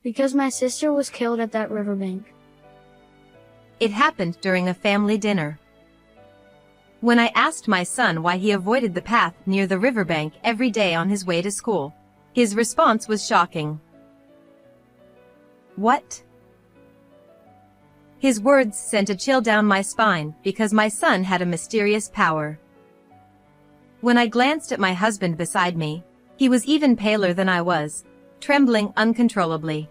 Because my sister was killed at that riverbank. It happened during a family dinner. When I asked my son why he avoided the path near the riverbank every day on his way to school, his response was shocking. "What?" His words sent a chill down my spine because my son had a mysterious power. When I glanced at my husband beside me, he was even paler than I was, trembling uncontrollably.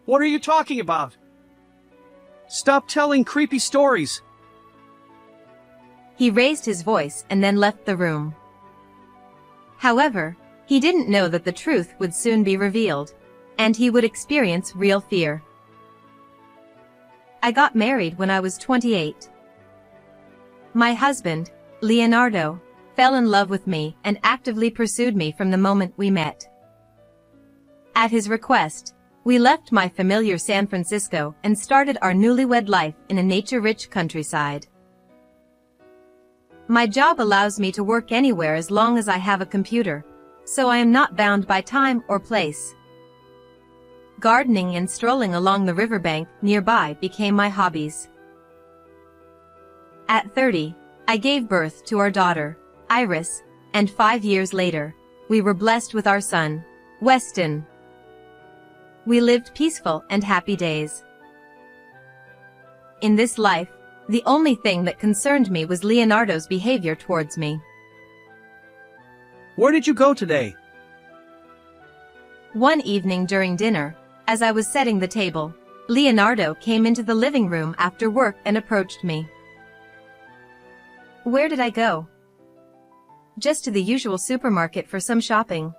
"What are you talking about? Stop telling creepy stories." He raised his voice and then left the room. However, he didn't know that the truth would soon be revealed, and he would experience real fear. I got married when I was 28. My husband, Leonardo, fell in love with me and actively pursued me from the moment we met. At his request, we left my familiar San Francisco and started our newlywed life in a nature-rich countryside. My job allows me to work anywhere as long as I have a computer, so I am not bound by time or place. Gardening and strolling along the riverbank nearby became my hobbies. At 30, I gave birth to our daughter, Iris, and 5 years later, we were blessed with our son, Weston. We lived peaceful and happy days. In this life, the only thing that concerned me was Leonardo's behavior towards me. "Where did you go today?" One evening during dinner, as I was setting the table, Leonardo came into the living room after work and approached me. "Where did I go?" "Just to the usual supermarket for some shopping."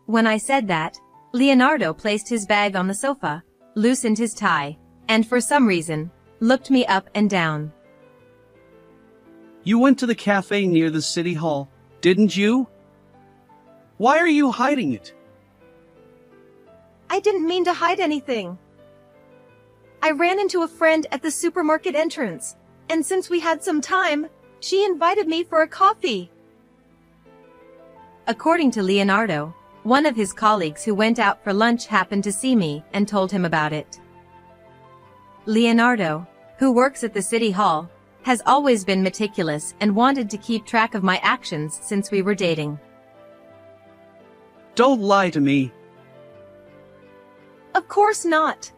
When I said that, Leonardo placed his bag on the sofa, loosened his tie, and for some reason, looked me up and down. "You went to the cafe near the city hall, didn't you? Why are you hiding it?" "I didn't mean to hide anything. I ran into a friend at the supermarket entrance, and since we had some time, she invited me for a coffee." According to Leonardo, one of his colleagues who went out for lunch happened to see me and told him about it. Leonardo, who works at the city hall, has always been meticulous and wanted to keep track of my actions since we were dating. "Don't lie to me." "Of course not."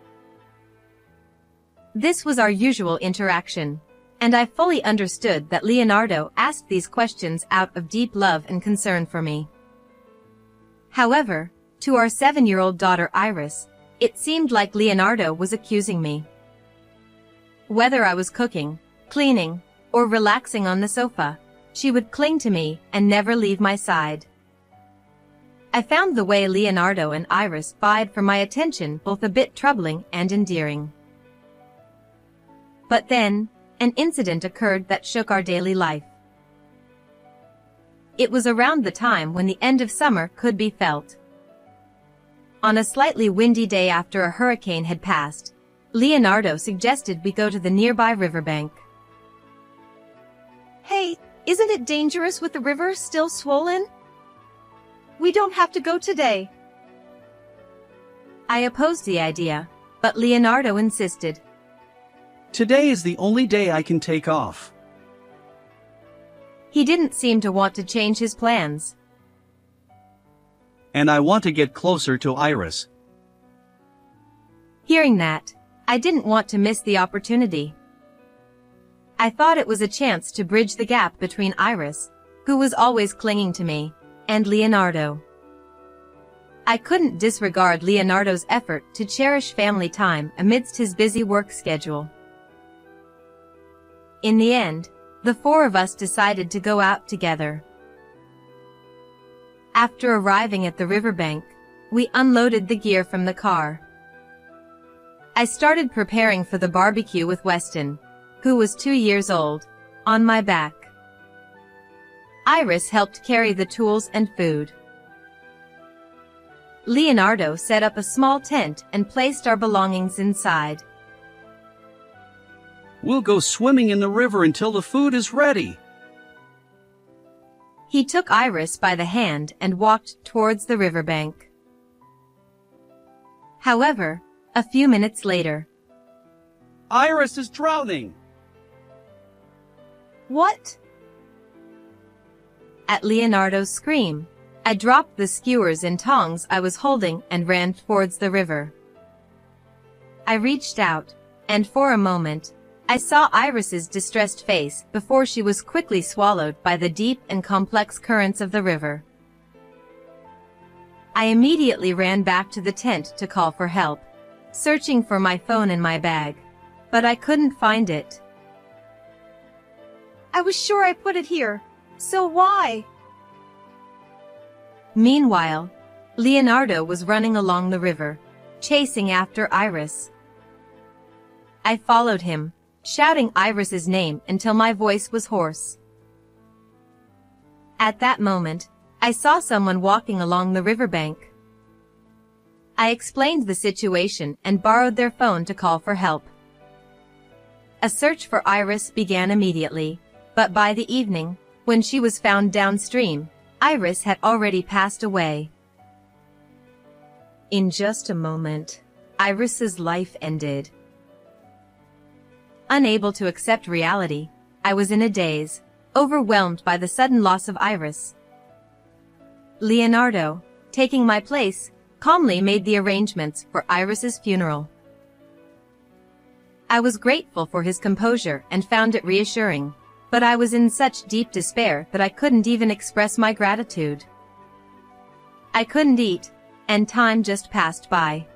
This was our usual interaction, and I fully understood that Leonardo asked these questions out of deep love and concern for me. However, to our 7-year-old daughter Iris, it seemed like Leonardo was accusing me. Whether I was cooking, cleaning, or relaxing on the sofa, she would cling to me and never leave my side. I found the way Leonardo and Iris vied for my attention both a bit troubling and endearing. But then, an incident occurred that shook our daily life. It was around the time when the end of summer could be felt. On a slightly windy day after a hurricane had passed, Leonardo suggested we go to the nearby riverbank. "Hey, isn't it dangerous with the river still swollen? We don't have to go today." I opposed the idea, but Leonardo insisted. "Today is the only day I can take off." He didn't seem to want to change his plans. "And I want to get closer to Iris." Hearing that, I didn't want to miss the opportunity. I thought it was a chance to bridge the gap between Iris, who was always clinging to me, and Leonardo. I couldn't disregard Leonardo's effort to cherish family time amidst his busy work schedule. In the end, the 4 of us decided to go out together. After arriving at the riverbank, we unloaded the gear from the car. I started preparing for the barbecue with Weston, who was 2 years old, on my back. Iris helped carry the tools and food. Leonardo set up a small tent and placed our belongings inside. "We'll go swimming in the river until the food is ready." He took Iris by the hand and walked towards the riverbank. However, a few minutes later. Iris is drowning! What? At Leonardo's scream, I dropped the skewers and tongs I was holding and ran towards the river. I reached out, and for a moment, I saw Iris's distressed face before she was quickly swallowed by the deep and complex currents of the river. I immediately ran back to the tent to call for help, searching for my phone in my bag, but I couldn't find it. I was sure I put it here, so why? Meanwhile, Leonardo was running along the river, chasing after Iris. I followed him, shouting Iris's name until my voice was hoarse. At that moment, I saw someone walking along the riverbank. I explained the situation and borrowed their phone to call for help. A search for Iris began immediately, but by the evening, when she was found downstream, Iris had already passed away. In just a moment, Iris's life ended. Unable to accept reality, I was in a daze, overwhelmed by the sudden loss of Iris. Leonardo, taking my place, calmly made the arrangements for Iris's funeral. I was grateful for his composure and found it reassuring, but I was in such deep despair that I couldn't even express my gratitude. I couldn't eat, and time just passed by.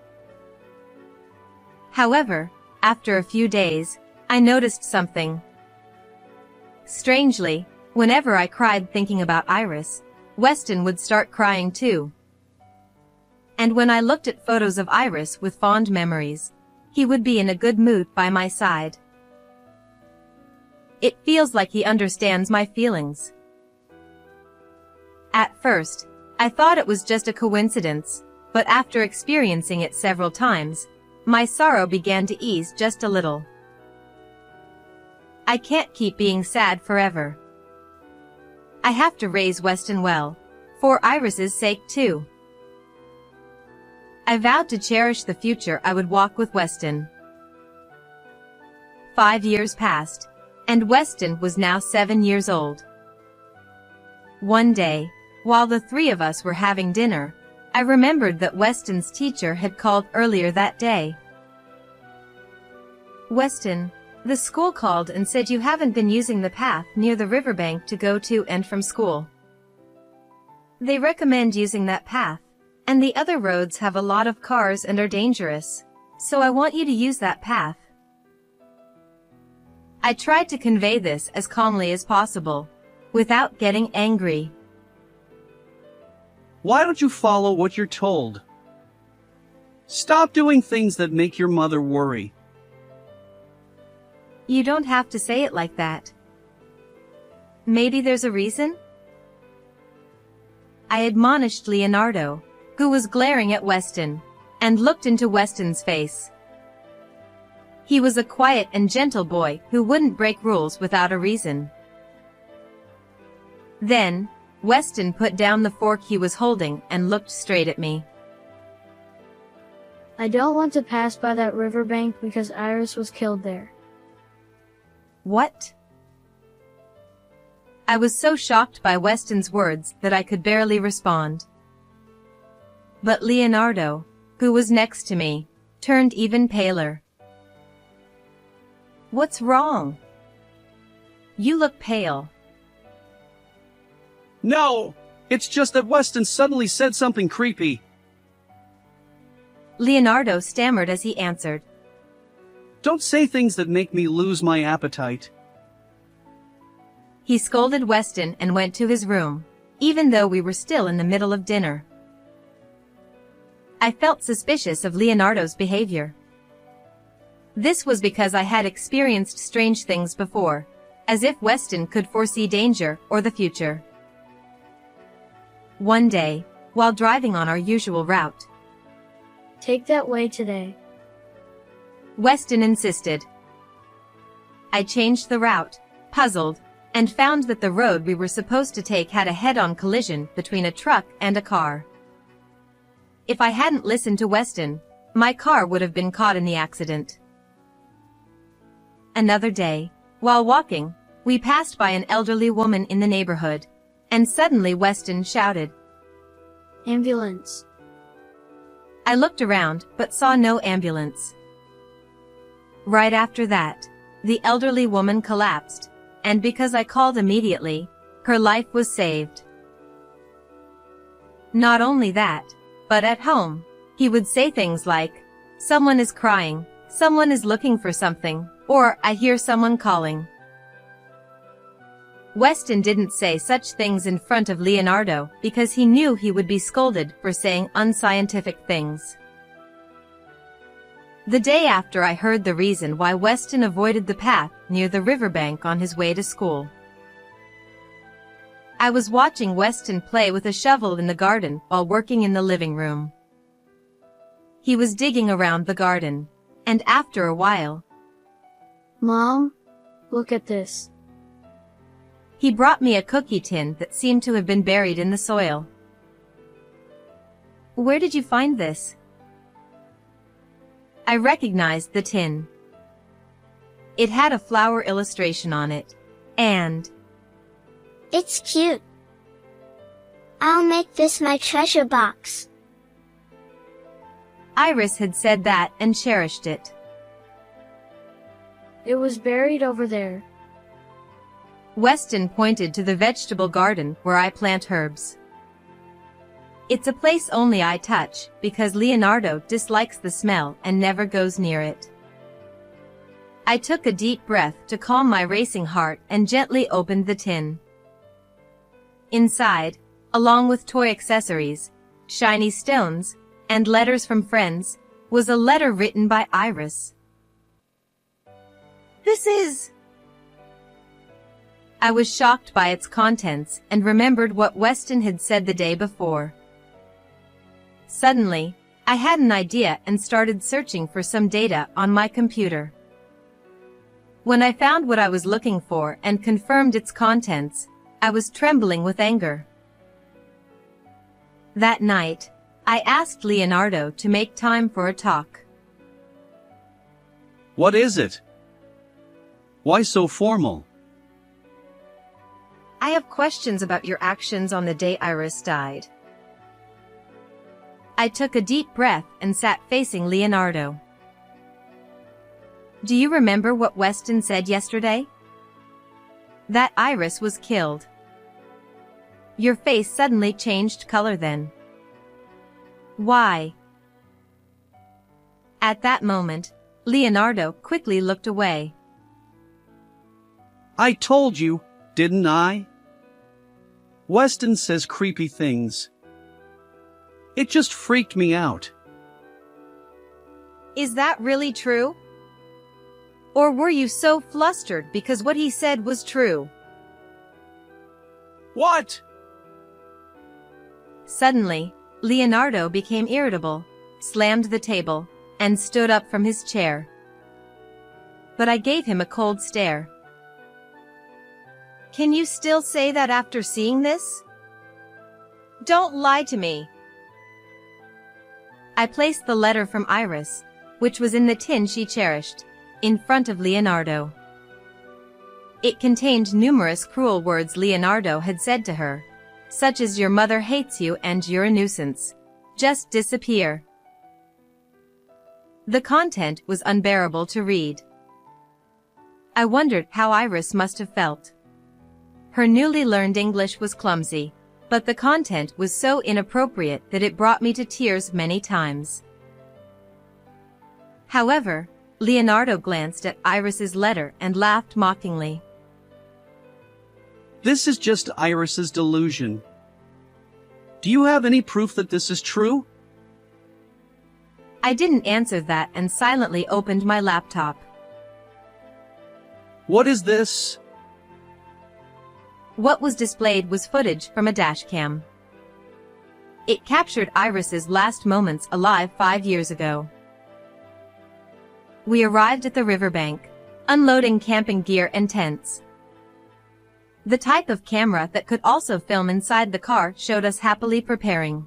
However, after a few days, I noticed something. Strangely, whenever I cried thinking about Iris, Weston would start crying too. And when I looked at photos of Iris with fond memories, he would be in a good mood by my side. It feels like he understands my feelings. At first, I thought it was just a coincidence, but after experiencing it several times, my sorrow began to ease just a little. I can't keep being sad forever. I have to raise Weston well, for Iris's sake too. I vowed to cherish the future I would walk with Weston. 5 years passed, and Weston was now 7 years old. One day, while the three of us were having dinner, I remembered that Weston's teacher had called earlier that day. "Weston, the school called and said you haven't been using the path near the riverbank to go to and from school. They recommend using that path, and the other roads have a lot of cars and are dangerous, so I want you to use that path." I tried to convey this as calmly as possible, without getting angry. Why don't you follow what you're told? Stop doing things that make your mother worry. You don't have to say it like that. Maybe there's a reason? I admonished Leonardo, who was glaring at Weston, and looked into Weston's face. He was a quiet and gentle boy who wouldn't break rules without a reason. Then, Weston put down the fork he was holding and looked straight at me. I don't want to pass by that riverbank because Iris was killed there. What? I was so shocked by Weston's words that I could barely respond. But Leonardo, who was next to me, turned even paler. What's wrong? You look pale. No! It's just that Weston suddenly said something creepy. Leonardo stammered as he answered. Don't say things that make me lose my appetite. He scolded Weston and went to his room, even though we were still in the middle of dinner. I felt suspicious of Leonardo's behavior. This was because I had experienced strange things before, as if Weston could foresee danger or the future. One day, while driving on our usual route, Take that way today. Weston insisted. I changed the route, puzzled, and found that the road we were supposed to take had a head-on collision between a truck and a car. If I hadn't listened to Weston, my car would have been caught in the accident. Another day, while walking, we passed by an elderly woman in the neighborhood, and suddenly Weston shouted, Ambulance. I looked around but saw no ambulance. Right after that, the elderly woman collapsed, and because I called immediately, her life was saved. Not only that, but at home, he would say things like, someone is crying, someone is looking for something, or I hear someone calling. Weston didn't say such things in front of Leonardo because he knew he would be scolded for saying unscientific things. The day after I heard the reason why Weston avoided the path near the riverbank on his way to school. I was watching Weston play with a shovel in the garden while working in the living room. He was digging around the garden, and after a while, Mom, look at this. He brought me a cookie tin that seemed to have been buried in the soil. Where did you find this? I recognized the tin. It had a flower illustration on it, and It's cute. I'll make this my treasure box. Iris had said that and cherished it. It was buried over there. Weston pointed to the vegetable garden where I plant herbs. It's a place only I touch because Leonardo dislikes the smell and never goes near it. I took a deep breath to calm my racing heart and gently opened the tin. Inside, along with toy accessories, shiny stones, and letters from friends, was a letter written by Iris. This is... I was shocked by its contents and remembered what Weston had said the day before. Suddenly, I had an idea and started searching for some data on my computer. When I found what I was looking for and confirmed its contents, I was trembling with anger. That night, I asked Leonardo to make time for a talk. What is it? Why so formal? I have questions about your actions on the day Iris died. I took a deep breath and sat facing Leonardo. Do you remember what Weston said yesterday? That Iris was killed. Your face suddenly changed color then. Why? At that moment, Leonardo quickly looked away. I told you, didn't I? Weston says creepy things. It just freaked me out. Is that really true? Or were you so flustered because what he said was true? What? Suddenly, Leonardo became irritable, slammed the table, and stood up from his chair. But I gave him a cold stare. Can you still say that after seeing this? Don't lie to me. I placed the letter from Iris, which was in the tin she cherished, in front of Leonardo. It contained numerous cruel words Leonardo had said to her, such as your mother hates you and you're a nuisance. Just disappear. The content was unbearable to read. I wondered how Iris must have felt. Her newly learned English was clumsy, but the content was so inappropriate that it brought me to tears many times. However, Leonardo glanced at Iris's letter and laughed mockingly. This is just Iris's delusion. Do you have any proof that this is true? I didn't answer that and silently opened my laptop. What is this? What was displayed was footage from a dashcam. It captured Iris's last moments alive 5 years ago. We arrived at the riverbank, unloading camping gear and tents. The type of camera that could also film inside the car showed us happily preparing.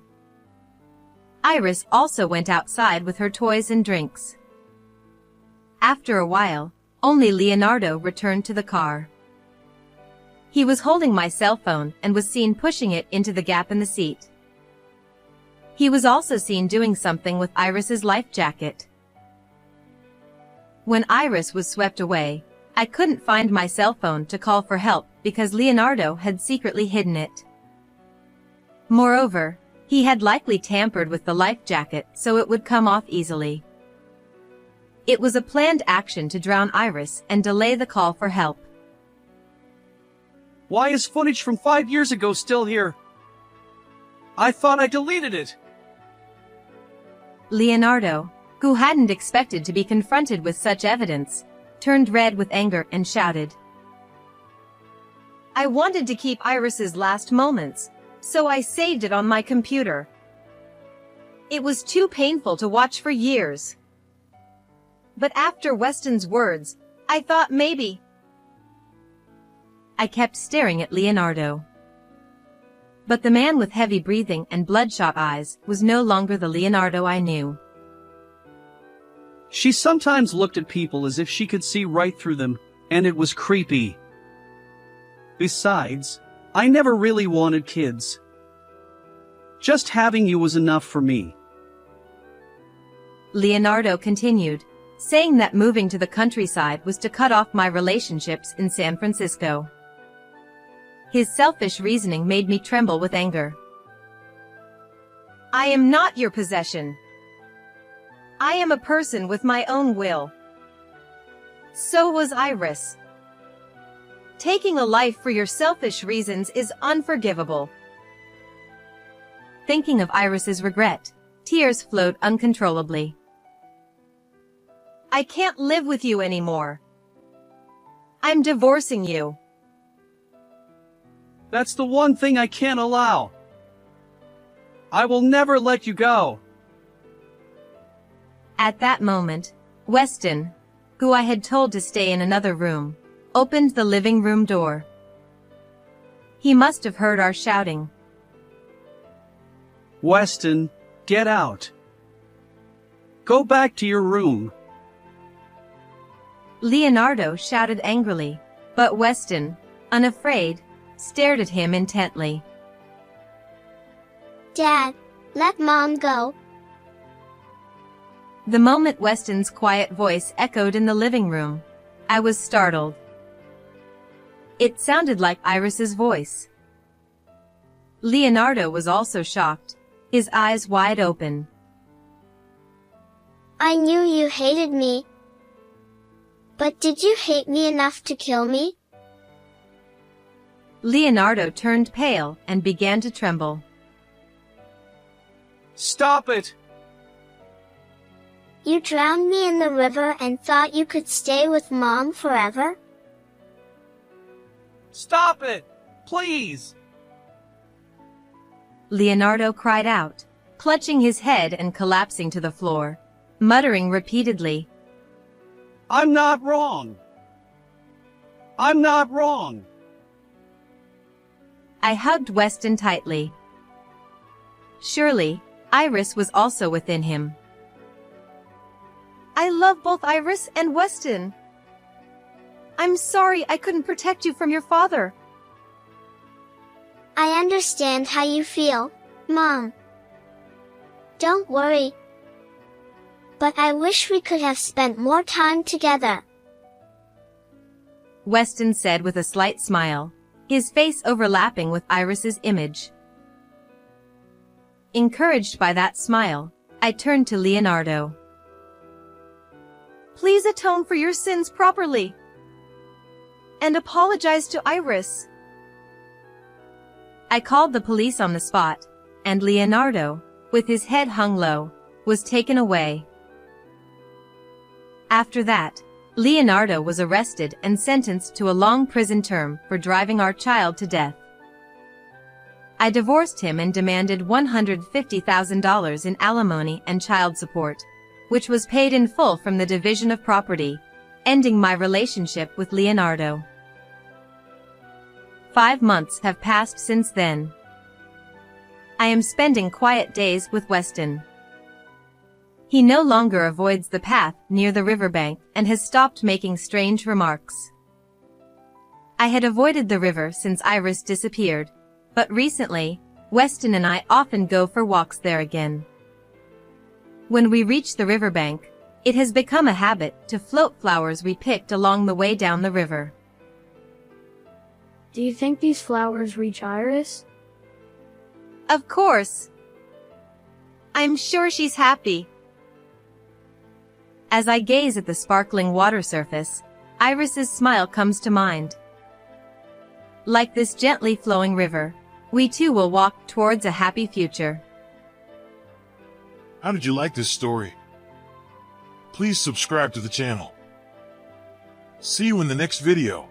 Iris also went outside with her toys and drinks. After a while, only Leonardo returned to the car. He was holding my cell phone and was seen pushing it into the gap in the seat. He was also seen doing something with Iris's life jacket. When Iris was swept away, I couldn't find my cell phone to call for help because Leonardo had secretly hidden it. Moreover, he had likely tampered with the life jacket so it would come off easily. It was a planned action to drown Iris and delay the call for help. Why is footage from 5 years ago still here? I thought I deleted it. Leonardo, who hadn't expected to be confronted with such evidence, turned red with anger and shouted. I wanted to keep Iris's last moments, so I saved it on my computer. It was too painful to watch for years. But after Weston's words, I thought maybe. I kept staring at Leonardo. But the man with heavy breathing and bloodshot eyes was no longer the Leonardo I knew. She sometimes looked at people as if she could see right through them, and it was creepy. Besides, I never really wanted kids. Just having you was enough for me. Leonardo continued, saying that moving to the countryside was to cut off my relationships in San Francisco. His selfish reasoning made me tremble with anger. I am not your possession. I am a person with my own will. So was Iris. Taking a life for your selfish reasons is unforgivable. Thinking of Iris's regret, tears flowed uncontrollably. I can't live with you anymore. I'm divorcing you. That's the one thing I can't allow. I will never let you go. At that moment, Weston, who I had told to stay in another room, opened the living room door. He must have heard our shouting. Weston, get out. Go back to your room. Leonardo shouted angrily, but Weston, unafraid, stared at him intently. Dad, let Mom go. The moment Weston's quiet voice echoed in the living room, I was startled. It sounded like Iris's voice. Leonardo was also shocked, his eyes wide open. I knew you hated me. But did you hate me enough to kill me? Leonardo turned pale and began to tremble. Stop it! You drowned me in the river and thought you could stay with Mom forever? Stop it! Please! Leonardo cried out, clutching his head and collapsing to the floor, muttering repeatedly, I'm not wrong. I'm not wrong. I hugged Weston tightly. Surely, Iris was also within him. I love both Iris and Weston. I'm sorry I couldn't protect you from your father. I understand how you feel, Mom. Don't worry. But I wish we could have spent more time together. Weston said with a slight smile, his face overlapping with Iris's image. Encouraged by that smile, I turned to Leonardo. Please atone for your sins properly. And apologize to Iris. I called the police on the spot, and Leonardo, with his head hung low, was taken away. After that, Leonardo was arrested and sentenced to a long prison term for driving our child to death. I divorced him and demanded $150,000 in alimony and child support, which was paid in full from the division of property, ending my relationship with Leonardo. 5 months have passed since then. I am spending quiet days with Weston. He no longer avoids the path near the riverbank and has stopped making strange remarks. I had avoided the river since Iris disappeared, but recently, Weston and I often go for walks there again. When we reach the riverbank, it has become a habit to float flowers we picked along the way down the river. Do you think these flowers reach Iris? Of course. I'm sure she's happy. As I gaze at the sparkling water surface, Iris's smile comes to mind. Like this gently flowing river, we too will walk towards a happy future. How did you like this story? Please subscribe to the channel. See you in the next video.